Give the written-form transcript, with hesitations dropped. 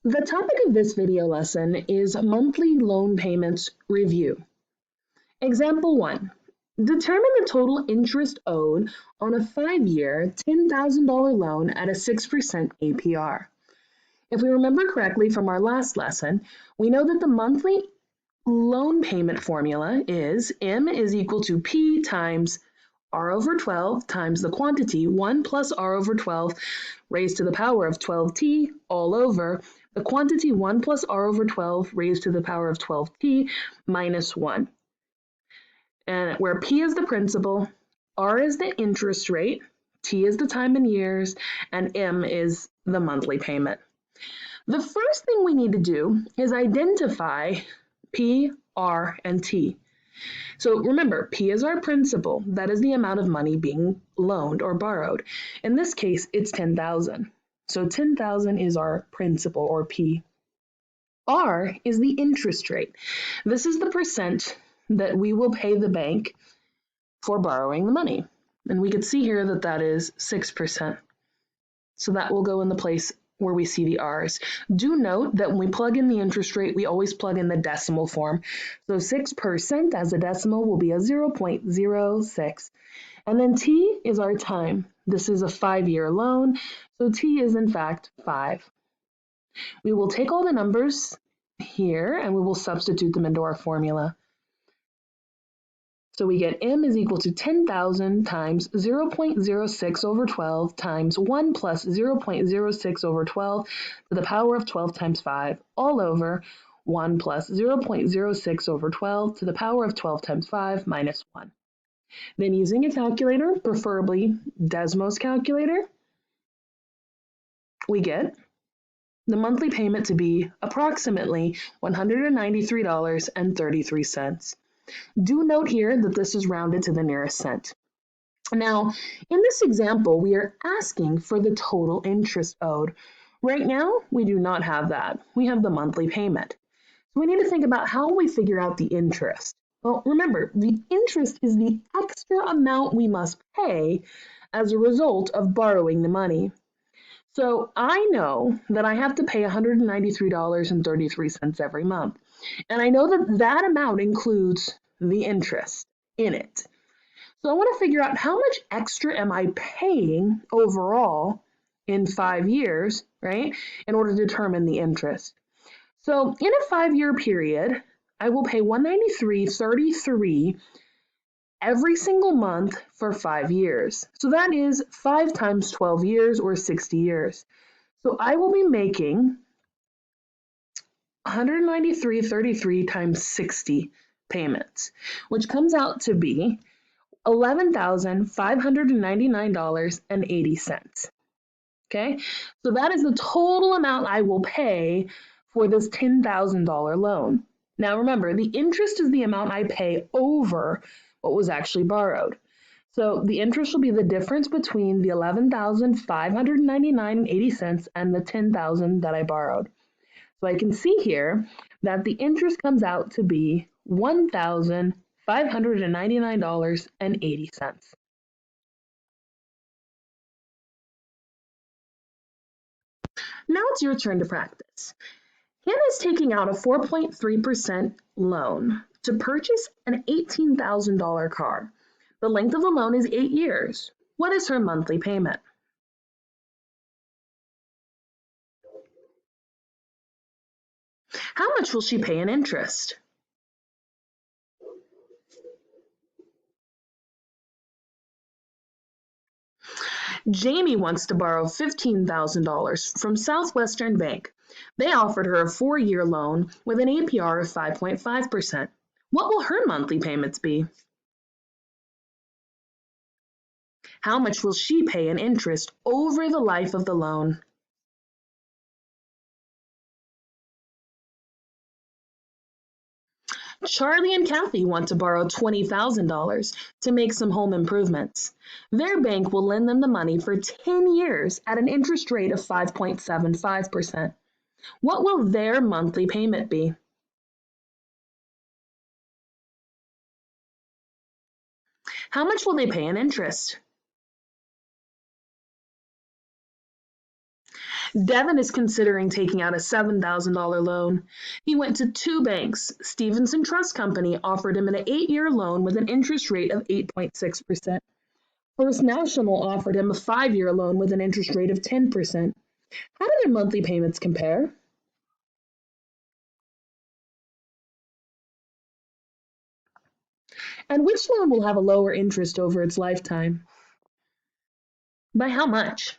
The topic of this video lesson is monthly loan payments review. Example 1. Determine the total interest owed on a 5-year, $10,000 loan at a 6% APR. If we remember correctly from our last lesson, we know that the monthly loan payment formula is M is equal to P times R over 12 times the quantity 1 plus R over 12 raised to the power of 12t all over the quantity 1 plus R over 12 raised to the power of 12t minus 1. And where P is the principal, R is the interest rate, T is the time in years, and M is the monthly payment. The first thing we need to do is identify P, R, and T. So remember, P is our principal. That is the amount of money being loaned or borrowed. In this case, it's $10,000. So $10,000 is our principal, or P. R is the interest rate. This is the percent that we will pay the bank for borrowing the money. And we can see here that that is 6%. So that will go in the place where we see the R's. Do note that when we plug in the interest rate, we always plug in the decimal form. So 6% as a decimal will be a 0.06. And then T is our time. This is a 5-year loan, so T is in fact 5. We will take all the numbers here and we will substitute them into our formula. So we get M is equal to 10,000 times 0.06 over 12 times 1 plus 0.06 over 12 to the power of 12 times 5 all over 1 plus 0.06 over 12 to the power of 12 times 5 minus 1. Then using a calculator, preferably Desmos calculator, we get the monthly payment to be approximately $193.33. Do note here that this is rounded to the nearest cent. Now, in this example, we are asking for the total interest owed. Right now, we do not have that. We have the monthly payment. So we need to think about how we figure out the interest. Well, remember, the interest is the extra amount we must pay as a result of borrowing the money. So I know that I have to pay $193.33 every month. And I know that that amount includes the interest in it. So I want to figure out how much extra am I paying overall in 5 years, right, in order to determine the interest. So in a 5-year period, I will pay $193.33 every single month for 5 years. So that is 5 times 12 years or 60 years. So I will be making $193.33 times 60 payments, which comes out to be $11,599.80. Okay, so that is the total amount I will pay for this $10,000 loan. Now remember, the interest is the amount I pay over what was actually borrowed. So the interest will be the difference between the $11,599.80 and the $10,000 that I borrowed. So I can see here that the interest comes out to be $1,599.80. Now it's your turn to practice. Hannah is taking out a 4.3% loan to purchase an $18,000 car. The length of the loan is 8 years. What is her monthly payment? How much will she pay in interest? Jamie wants to borrow $15,000 from Southwestern Bank. They offered her a 4-year loan with an APR of 5.5%. What will her monthly payments be? How much will she pay in interest over the life of the loan? Charlie and Kathy want to borrow $20,000 to make some home improvements. Their bank will lend them the money for 10 years at an interest rate of 5.75%. What will their monthly payment be? How much will they pay in interest? Devin is considering taking out a $7,000 loan. He went to two banks. Stevenson Trust Company offered him an 8-year loan with an interest rate of 8.6%. First National offered him a 5-year loan with an interest rate of 10%. How do their monthly payments compare? And which loan will have a lower interest over its lifetime? By how much?